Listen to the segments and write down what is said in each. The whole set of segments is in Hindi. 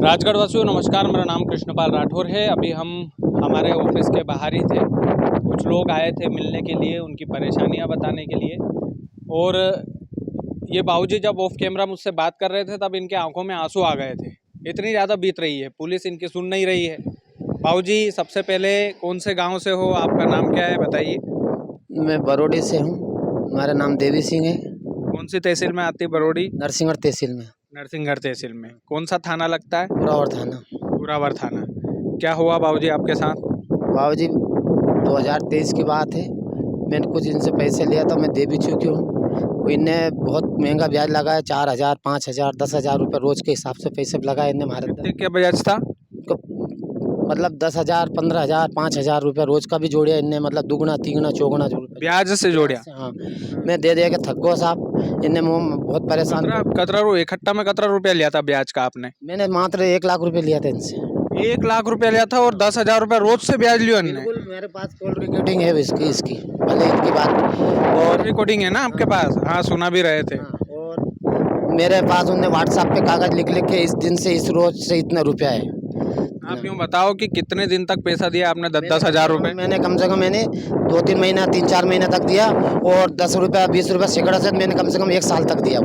राजगढ़ वासियों नमस्कार, मेरा नाम कृष्णपाल राठौर है। अभी हम हमारे ऑफिस के बाहर ही थे। कुछ लोग आए थे मिलने के लिए, उनकी परेशानियां बताने के लिए। और ये बाबूजी जब ऑफ कैमरा मुझसे बात कर रहे थे तब इनके आंखों में आंसू आ गए थे। इतनी ज़्यादा बीत रही है, पुलिस इनकी सुन नहीं रही है। बाबूजी, सबसे पहले कौन से गाँव से हो, आपका नाम क्या है बताइए। मैं बरोड़ी से हूँ। हमारा नाम देवी सिंह है। कौन सी तहसील में आती है बरोड़ी? नरसिंहगढ़ तहसील में। नरसिंहगढ़ तहसील में। कौन सा थाना लगता है? पुरावर थाना। पुरावर थाना। क्या हुआ बाबूजी आपके साथ? बाबूजी 2023 की बात है। मैंने कुछ इनसे पैसे लिया था, मैं दे भी चुकी हूँ। इनने बहुत महंगा ब्याज लगाया, 4,000, 5,000, 10,000 रुपये रोज के हिसाब से पैसे लगाए इनने हमारे। क्या ब्याज था? मतलब 10,000, 15,000, 5,000 रुपये रोज का भी जोड़िया इनने, मतलब दुगना तिगुना चौगुना ब्याज से जोड़िया। हाँ, मैं दे के थक गो साहब। इनने मुँह बहुत परेशान। इकट्ठा में कितना रुपया लिया था ब्याज का आपने? मैंने मात्र 1 लाख रुपए लिया था इनसे। 1 लाख रुपया लिया था और 10,000 रुपया रोज से ब्याज लिया इन्होंने? बिल्कुल, मेरे पास कॉल रिकॉर्डिंग है इसकी भले इनकी बात। और रिकॉर्डिंग है ना आपके पास? हाँ, सुना भी रहे थे। और मेरे पास उन्होंने व्हाट्सएप पे कागज लिख के इस दिन से इस रोज से इतना रुपया है। आप यूँ बताओ कि कितने दिन तक पैसा दिया आपने? 10,000 रुपये? मैंने कम से कम 2-3 महीना 3-4 महीना तक दिया। और 10 रुपया 20 रुपया सैकड़ा से मैंने कम से कम 1 साल तक दिया।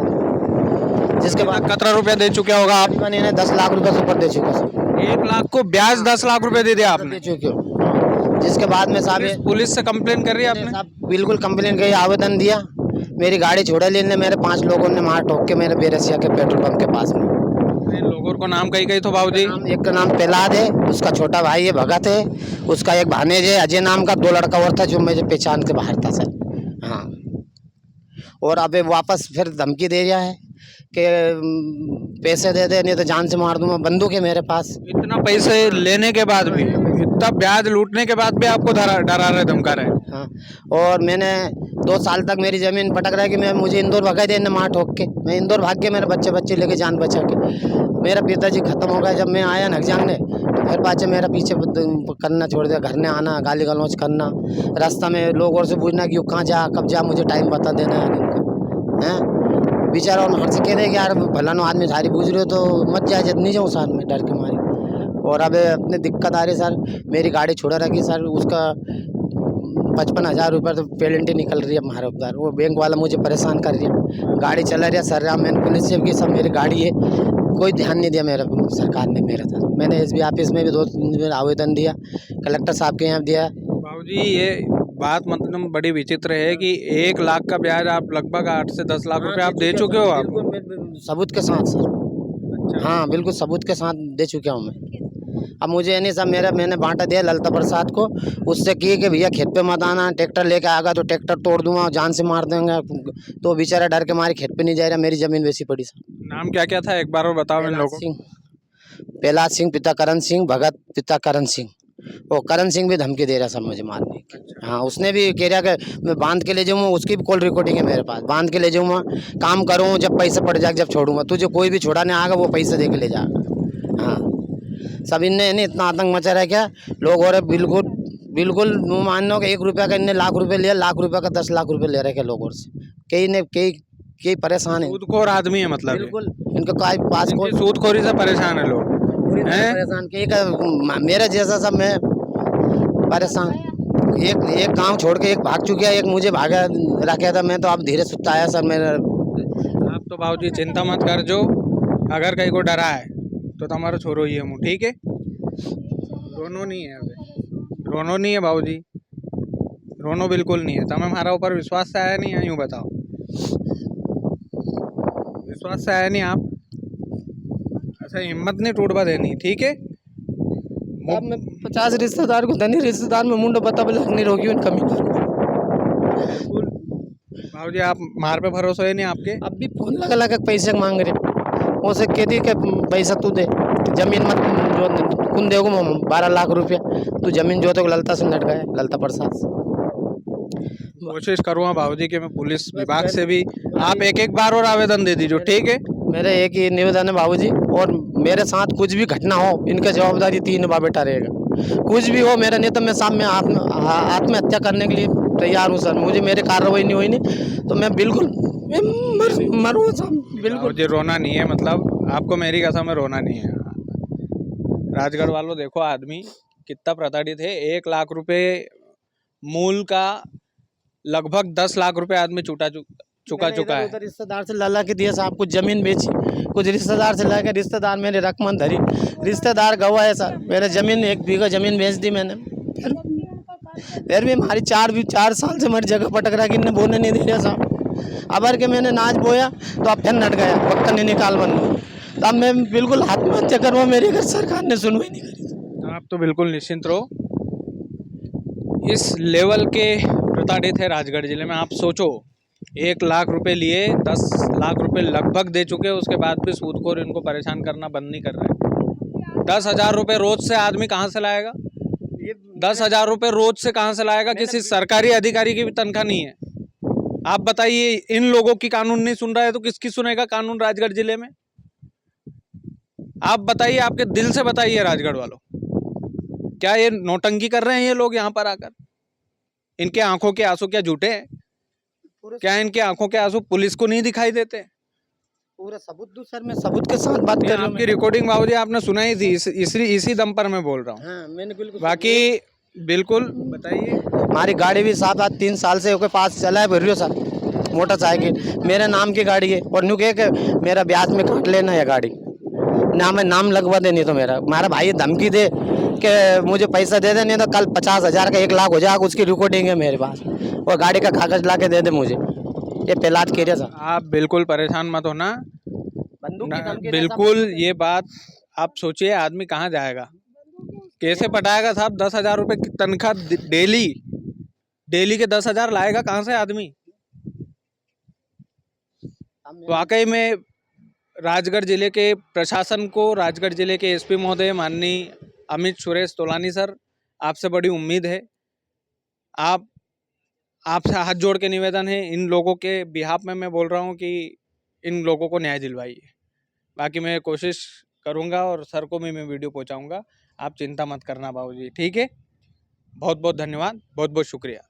जिसके बाद कितना रुपया दे चुके होगा आप? मैंने 10 लाख रुपये से ऊपर दे चुका सर। 1 लाख को ब्याज 10 लाख रुपए दे दिया आपने? दे चुके हो। जिसके बाद में साहब पुलिस से कंप्लेन कर रही है आपने? बिल्कुल कंप्लेन की, आवेदन दिया। मेरी गाड़ी छोड़ा लेने, मेरे 5 लोगों ने मार ठोक के मेरे बेरसिया के पेट्रोल पंप के पास में। लोगों को नाम कही तो बाबूजी? एक का नाम प्रहलाद है, उसका छोटा भाई है भगत है, उसका एक भानेज है अजय नाम का, 2 लड़का और था जो मुझे पहचान के बाहर था सर। हाँ, और अब वापस फिर धमकी दे रहा है कि पैसे दे दे नहीं तो जान से मार दूंगा। बंदूक है मेरे पास। इतना पैसे लेने के बाद भी, इतना ब्याज लूटने के बाद भी आपको डरा रहे, धमका रहे? हाँ, और मैंने 2 साल तक मेरी ज़मीन पटक रहा है कि मुझे इंदौर भगा दे मार ठोक के। मैं इंदौर भाग के मेरे बच्चे लेके जान बचा के। मेरा पिताजी खत्म हो गया जब मैं आया नगजांग ने, तो फिर पाचे मेरा पीछे करना छोड़ दिया। घर ने आना, गाली गलौज करना, रास्ता में लोग और से पूछना कि कहाँ जा कब जा, मुझे टाइम बता देना है। बेचारा और हर से कह रहे कि यार भलानो आदमी सारी पूछ रहे हो तो मत जाए, जब नहीं जाऊँ साथ में डर के मारी। और अब अपने दिक्कत आ रही सर, मेरी गाड़ी छोड़ा रखी सर, उसका 55,000 रुपये तो पेनल्टी निकल रही है हमारे ऊपर। वो बैंक वाला मुझे परेशान कर रही है। गाड़ी चला रही है सर, मैंने पुलिस से भी सब मेरी गाड़ी है, कोई ध्यान नहीं दिया मेरा सरकार ने मेरा सर। मैंने एसबी ऑफिस में भी 2-3 दिन आवेदन दिया, कलेक्टर साहब के यहाँ दिया। बाबूजी, ये बात मतलब बड़ी विचित्र है कि 1 लाख का ब्याज आप लगभग 8 से 10 लाख रुपए आप दे चुके हो। आप सबूत के साथ सर। हाँ बिल्कुल सबूत के साथ दे चुका हूँ मैं। अब मुझे नहीं सब मैंने बांटा दिया ललता प्रसाद को, उससे किए कि भैया खेत पे मत आना, ट्रैक्टर लेके आएगा तो ट्रैक्टर तोड़ दूंगा, जान से मार देंगे। तो बेचारा डर के मारे खेत पे नहीं जा रहा, मेरी जमीन वैसी पड़ी सर। नाम क्या क्या था एक बार और बताओ इन लोगों को। प्रहलाद सिंह पिता करण सिंह, भगत पिता करण सिंह। वो करण सिंह भी धमकी दे रहा सर मुझे मारने की। हाँ, उसने भी कह रहा कि मैं बांध के ले जाऊँगा, उसकी भी कॉल रिकॉर्डिंग है मेरे पास। बांध के ले जाऊँगा, काम करूँ, जब पैसे पड़ जाए जब छोड़ूंगा, तुझे कोई भी छोड़ाने आएगा वो पैसे दे के ले जाएगा। हाँ, सब इनने इतना आतंक मचा रहा है क्या लोग। और बिल्कुल मान लो कि 1 रुपया का इनने लाख रुपए लिया, लाख रुपये का 10 लाख रुपए ले रहे हैं लोगों से। कई परेशान है, सूदखोर आदमी है मतलब। बिल्कुल इनके पास सूदखोरी से परेशान है लोग परेशान। मेरा जैसा सब मैं परेशान। एक गांव छोड़ के एक भाग चुका है, एक मुझे भागा रखा था। मैं तो अब धीरे सुस्ता आया सर मेरा। आप तो बाबूजी चिंता मत कर, जो अगर कहीं को डरा है तो तुम्हारा छोरो ही है मुँह, ठीक है? रोनो नहीं है, अबे रोनो नहीं है बाबूजी, रोनो बिल्कुल नहीं है। तुम्हें हमारा ऊपर विश्वास से आया नहीं है? यूँ बताओ, विश्वास से आया नहीं आप? अच्छा, हिम्मत नहीं टूटवा देनी, ठीक है? अब मैं 50 रिश्तेदार को धनी रिश्तेदार में मुंडो बता नहीं रोकी उन कमी। बाबूजी, आप मार पे भरोसा है नहीं आपके? अब भी फोन लगा लगा पैसे मांग रहे, उसे कह दी कि पैसा तू दे, जमीन मत जो कुन देगो 12 लाख रुपया, तू जमीन जो तो ललता से लट गया, ललता प्रसाद से। कोशिश करूँगा बाबूजी कि मैं पुलिस विभाग से भी आप एक बार और आवेदन दे दीजिए, ठीक है? मेरा एक ही निवेदन है बाबूजी, और मेरे साथ कुछ भी घटना हो इनका जवाबदारी 3 बाप बेटा रहेगा। कुछ भी हो मेरा, नहीं तो मैं सामने आत्महत्या करने के लिए तैयार हूँ सर। मुझे मेरे कार्रवाई नहीं हुई नहीं तो मैं बिल्कुल मरूँ सर। बिल्कुल रोना नहीं है, मतलब आपको मेरी कसम में रोना नहीं है। राजगढ़ वालों देखो आदमी कितना प्रताड़ित है। 1 लाख रुपए मूल का लगभग 10 लाख रुपए आदमी चुका मैंने है। उधर रिश्तेदार से ला के दिया साहब, कुछ जमीन बेची, कुछ रिश्तेदार से ला के, रिश्तेदार मेरे रकमन धरी, रिश्तेदार गवाह है सर। मेरे जमीन 1 बीघा जमीन बेच दी मैंने। फिर भी हमारी 4 साल से मेरी जगह पटक रहा कि इन्हें बोने नहीं दे रहा साहब। अबर के मैंने नाच बोया तो अब फिर नट गया, पक्का नहीं निकाल बन। तो अब मैं बिल्कुल आत्महत्या करवा, मेरी अगर सरकार ने सुनवाई नहीं करी। आप तो बिल्कुल निश्चिंत रहो। इस लेवल के प्रताड़ित है राजगढ़ जिले में। आप सोचो 1 लाख रुपए लिए, 10 लाख रुपए लगभग दे चुके, उसके बाद भी सूदखोर इनको परेशान करना बंद नहीं कर रहे। 10,000 रुपए रोज से आदमी कहाँ से लाएगा? 10,000 रुपए रोज से कहाँ से लाएगा? किसी सरकारी अधिकारी की भी तनख्वाह नहीं है। आप बताइए, इन लोगों की कानून नहीं सुन रहा है तो किसकी सुनेगा कानून राजगढ़ जिले में? आप बताइए, आपके दिल से बताइए राजगढ़ वालों, क्या ये नौटंकी कर रहे हैं ये लोग यहाँ पर आकर? इनके आंखों के आंसू क्या झूठे हैं? क्या इनके आंखों के आंसू पुलिस को नहीं दिखाई देते? पूरा सबूत दूं सर, मैं सबूत के साथ बात कर रहा हूँ। आपकी रिकॉर्डिंग बाबूजी आपने सुनाई थी, इसी दम पर मैं बोल रहा हूँ। हाँ, मैंने बिल्कुल। बाकी बिल्कुल बताइए। हमारी गाड़ी भी 7-3 साल से के पास चला है, भर सर, मोटरसाइकिल मेरे नाम की गाड़ी है, और न्यू के मेरा ब्याज में काट लेना है गाड़ी ना, मैं नाम लगवा दे, नहीं तो हमारा भाई धमकी दे कि मुझे पैसा दे दे, नहीं तो कल 50,000 का 1 लाख हो जाएगा, उसकी रिकॉर्डिंग है मेरे पास, और गाड़ी का कागज ला के दे दे मुझे। ये पेलाद कह रहे सर। आप बिल्कुल परेशान मत होना, बंदूक की धमकी दे बिल्कुल ये बात आप सोचिए, आदमी कहाँ जाएगा, कैसे पटाएगा साहब? 10,000 रुपए की तनख्वाह डेली के 10,000 लाएगा कहाँ से आदमी? वाकई में राजगढ़ जिले के प्रशासन को, राजगढ़ जिले के एसपी महोदय माननीय अमित सुरेश तोलानी सर, आपसे बड़ी उम्मीद है। आपसे हाथ जोड़ के निवेदन है, इन लोगों के बिहाफ में मैं बोल रहा हूँ कि इन लोगों को न्याय दिलवाइए। बाकी मैं कोशिश करूँगा और सर को भी मैं वीडियो पहुँचाऊँगा। आप चिंता मत करना बाबूजी, ठीक है? बहुत बहुत धन्यवाद, बहुत बहुत शुक्रिया।